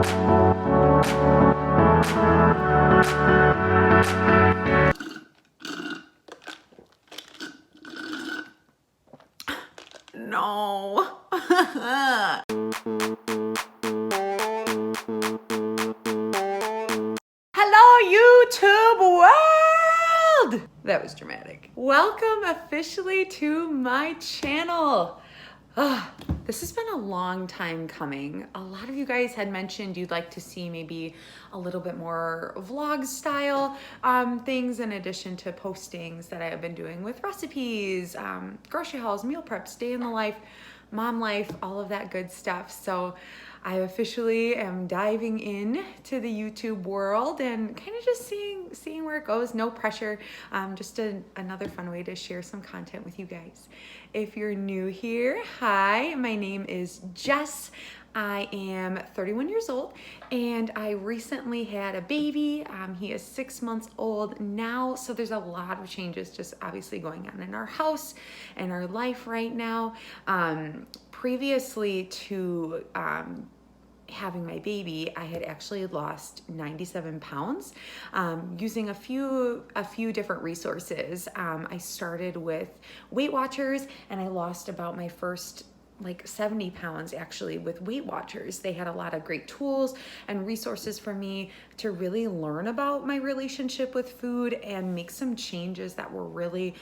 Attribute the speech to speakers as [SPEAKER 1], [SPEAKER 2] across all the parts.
[SPEAKER 1] No. Hello, YouTube world! That was dramatic. Welcome officially to my channel. This has been a long time coming. A lot of you guys had mentioned you'd like to see maybe a little bit more vlog style things in addition to postings that I have been doing with recipes, grocery hauls, meal preps, day in the life, mom life, all of that good stuff. So I officially am diving in to the YouTube world and kind of just seeing where it goes. No pressure, just another fun way to share some content with you guys. If you're new here, hi, my name is Jess. I am 31 years old and I recently had a baby. He is 6 months old now, so there's a lot of changes just obviously going on in our house and our life right now. Previously to having my baby, I had actually lost 97 pounds using a few different resources. I started with Weight Watchers and I lost about my first 70 pounds actually with Weight Watchers. They had a lot of great tools and resources for me to really learn about my relationship with food and make some changes that were really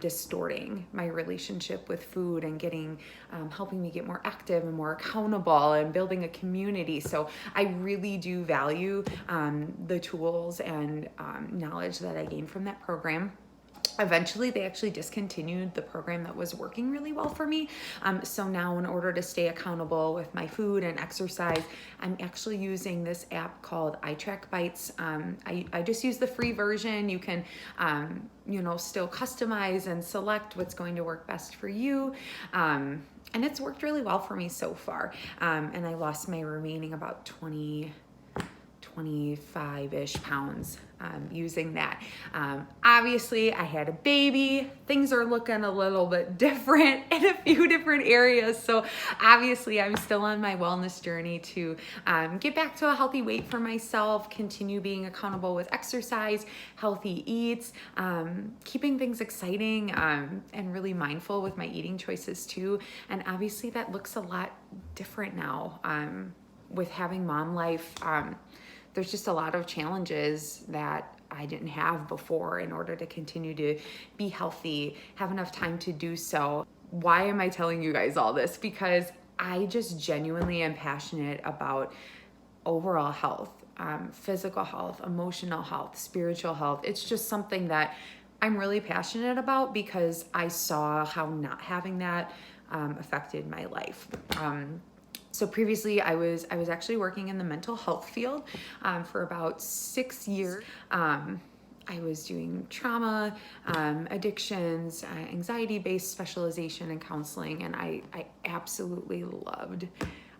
[SPEAKER 1] distorting my relationship with food and helping me get more active and more accountable and building a community. So I really do value the tools and knowledge that I gained from that program. Eventually, they actually discontinued the program that was working really well for me. So now in order to stay accountable with my food and exercise, I'm actually using this app called EyeTrack Bites. I just use the free version. You can, still customize and select what's going to work best for you. And it's worked really well for me so far. And I lost my remaining about 25-ish pounds using that. Obviously, I had a baby. Things are looking a little bit different in a few different areas. So obviously, I'm still on my wellness journey to get back to a healthy weight for myself, continue being accountable with exercise, healthy eats, keeping things exciting, and really mindful with my eating choices too. And obviously, that looks a lot different now with having mom life. There's just a lot of challenges that I didn't have before in order to continue to be healthy, have enough time to do so. Why am I telling you guys all this? Because I just genuinely am passionate about overall health, physical health, emotional health, spiritual health. It's just something that I'm really passionate about because I saw how not having that affected my life. So previously I was actually working in the mental health field for about 6 years. I was doing trauma, addictions, anxiety-based specialization and counseling, and I absolutely loved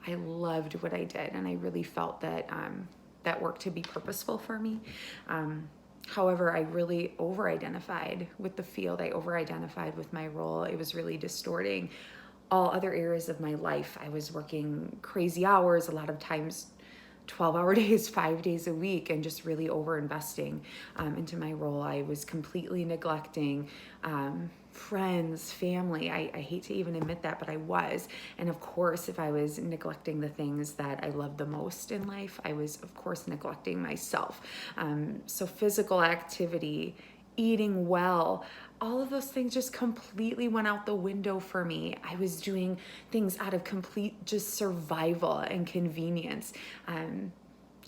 [SPEAKER 1] what I did, and I really felt that that work to be purposeful for me. However, I really over-identified with the field. I over-identified with my role. It was really distorting all other areas of my life. I was working crazy hours, a lot of times 12-hour days, 5 days a week, and just really over-investing into my role. I was completely neglecting friends, family. I hate to even admit that, but I was. And of course, if I was neglecting the things that I loved the most in life, I was, of course, neglecting myself. So physical activity, eating well, all of those things just completely went out the window for me. I was doing things out of complete just survival and convenience.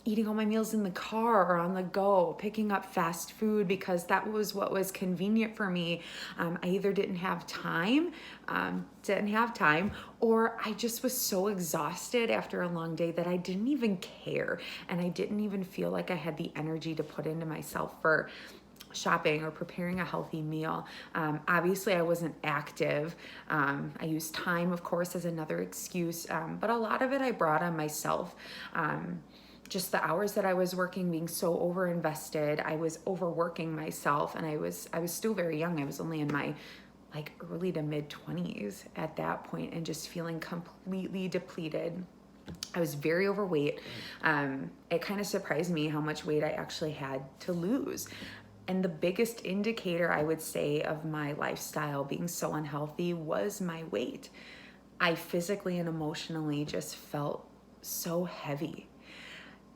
[SPEAKER 1] Eating all my meals in the car or on the go, picking up fast food because that was what was convenient for me. I either didn't have time, or I just was so exhausted after a long day that I didn't even care. And I didn't even feel like I had the energy to put into myself for shopping or preparing a healthy meal. Obviously, I wasn't active. I used time, of course, as another excuse, but a lot of it I brought on myself. Just the hours that I was working, being so over-invested, I was overworking myself, and I was still very young. I was only in my early to mid 20s at that point, and just feeling completely depleted I was very overweight. It kind of surprised me how much weight I actually had to lose. And the biggest indicator, I would say, of my lifestyle being so unhealthy was my weight. I physically and emotionally just felt so heavy.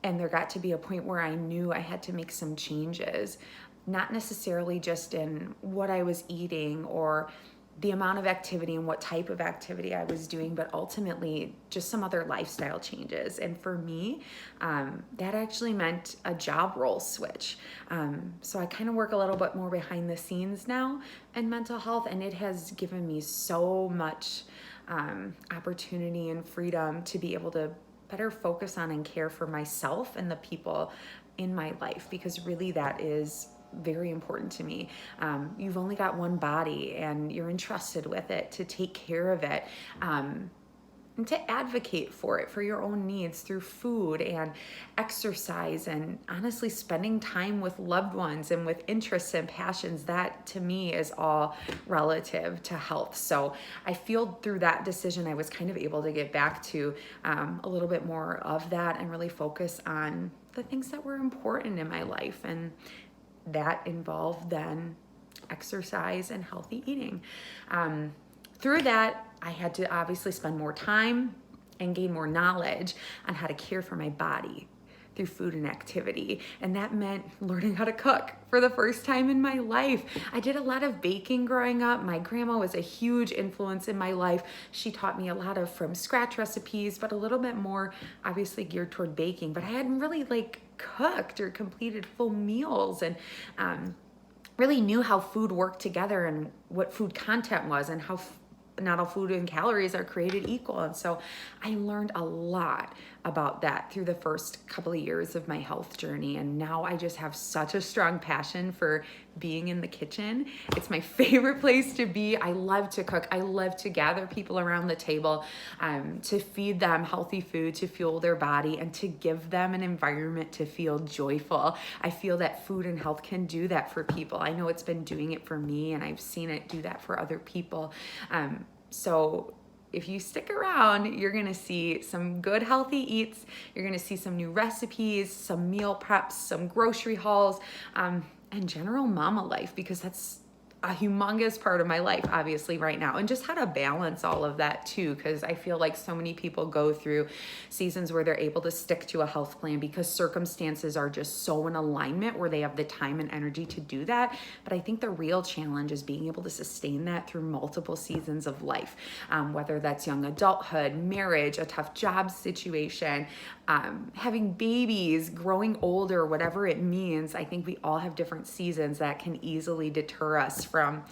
[SPEAKER 1] And there got to be a point where I knew I had to make some changes, not necessarily just in what I was eating or the amount of activity and what type of activity I was doing, but ultimately just some other lifestyle changes. And for me, that actually meant a job role switch. So I kind of work a little bit more behind the scenes now in mental health, and it has given me so much opportunity and freedom to be able to better focus on and care for myself and the people in my life, because really that is very important to me. You've only got one body and you're entrusted with it to take care of it, and to advocate for it, for your own needs through food and exercise, and honestly spending time with loved ones and with interests and passions. That to me is all relative to health. So I feel through that decision, I was kind of able to get back to a little bit more of that and really focus on the things that were important in my life. And that involved then exercise and healthy eating. Through that, I had to obviously spend more time and gain more knowledge on how to care for my body through food and activity. And that meant learning how to cook for the first time in my life. I did a lot of baking growing up. My grandma was a huge influence in my life. She taught me a lot of from scratch recipes, but a little bit more obviously geared toward baking. But I hadn't really cooked or completed full meals, and really knew how food worked together and what food content was, and how not all food and calories are created equal. And so I learned a lot about that through the first couple of years of my health journey. And now I just have such a strong passion for being in the kitchen. It's my favorite place to be. I love to cook. I love to gather people around the table, to feed them healthy food, to fuel their body, and to give them an environment to feel joyful. I feel that food and health can do that for people. I know it's been doing it for me, and I've seen it do that for other people. So if you stick around, you're gonna see some good healthy eats. You're gonna see some new recipes, some meal preps, some grocery hauls, and general mama life, because that's a humongous part of my life, obviously, right now. And just how to balance all of that too, because I feel like so many people go through seasons where they're able to stick to a health plan because circumstances are just so in alignment where they have the time and energy to do that. But I think the real challenge is being able to sustain that through multiple seasons of life, whether that's young adulthood, marriage, a tough job situation, having babies, growing older, whatever it means. I think we all have different seasons that can easily deter us from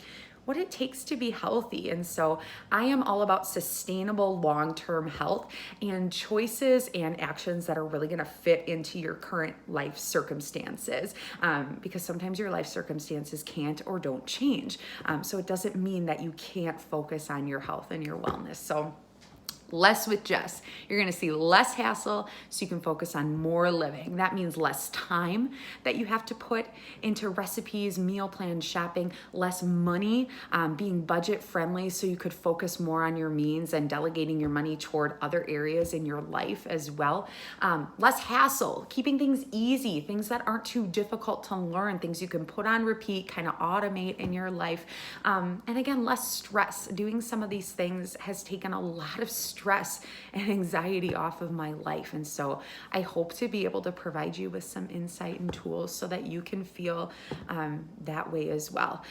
[SPEAKER 1] what it takes to be healthy. And so I am all about sustainable long-term health and choices and actions that are really going to fit into your current life circumstances, because sometimes your life circumstances can't or don't change. So it doesn't mean that you can't focus on your health and your wellness. So less with Jess. You're gonna see less hassle so you can focus on more living. That means less time that you have to put into recipes, meal plans, shopping, less money, being budget friendly so you could focus more on your means and delegating your money toward other areas in your life as well. Less hassle, keeping things easy, things that aren't too difficult to learn, things you can put on repeat, kind of automate in your life. And again, less stress. Doing some of these things has taken a lot of stress and anxiety off of my life. And so I hope to be able to provide you with some insight and tools so that you can feel that way as well.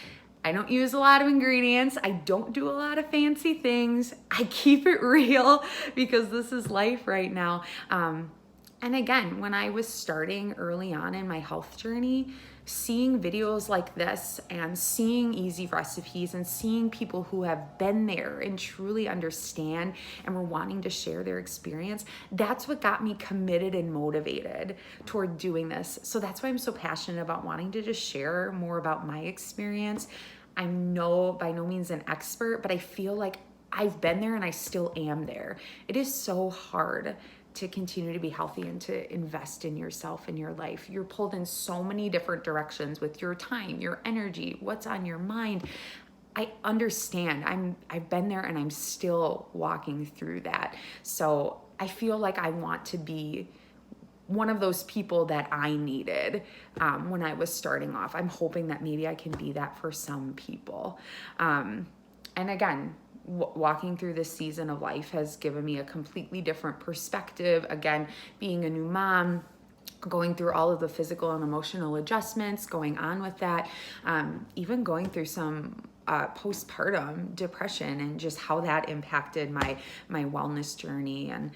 [SPEAKER 1] I don't use a lot of ingredients. I don't do a lot of fancy things. I keep it real because this is life right now. And again, when I was starting early on in my health journey, seeing videos like this and seeing easy recipes and seeing people who have been there and truly understand and were wanting to share their experience, that's what got me committed and motivated toward doing this. So that's why I'm so passionate about wanting to just share more about my experience. I'm by no means an expert, but I feel like I've been there and I still am there. It is so hard to continue to be healthy and to invest in yourself and your life. You're pulled in so many different directions with your time, your energy, what's on your mind. I understand. I've been there and I'm still walking through that. So I feel like I want to be one of those people that I needed when I was starting off. I'm hoping that maybe I can be that for some people. And again, walking through this season of life has given me a completely different perspective. Again, being a new mom, going through all of the physical and emotional adjustments going on with that, even going through some postpartum depression and just how that impacted my wellness journey. And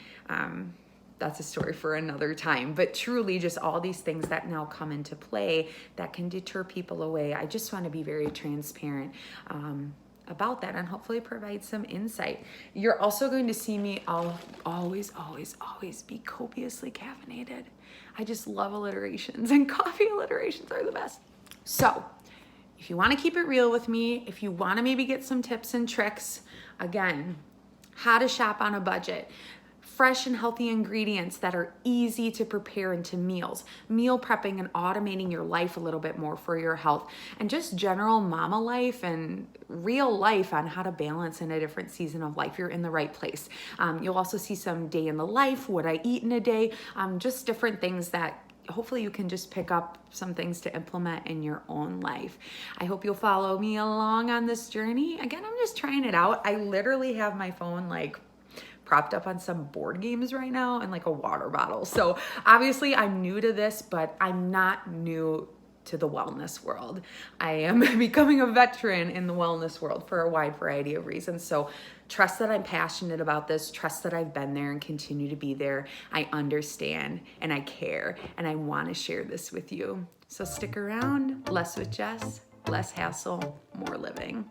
[SPEAKER 1] that's a story for another time. But truly, just all these things that now come into play that can deter people away. I just want to be very transparent about that and hopefully provide some insight. You're also going to see me always be copiously caffeinated. I just love alliterations, and coffee alliterations are the best. So if you want to keep it real with me, if you want to maybe get some tips and tricks, again, how to shop on a budget, fresh and healthy ingredients that are easy to prepare into meals, meal prepping and automating your life a little bit more for your health, and just general mama life and real life on how to balance in a different season of life, you're in the right place. You'll also see some day in the life, what I eat in a day, just different things that hopefully you can just pick up some things to implement in your own life. I hope you'll follow me along on this journey. Again, I'm just trying it out. I literally have my phone like propped up on some board games right now and like a water bottle. So obviously I'm new to this, but I'm not new to the wellness world. I am becoming a veteran in the wellness world for a wide variety of reasons. So trust that I'm passionate about this, trust that I've been there and continue to be there. I understand and I care and I want to share this with you. So stick around. Less with Jess, less hassle, more living.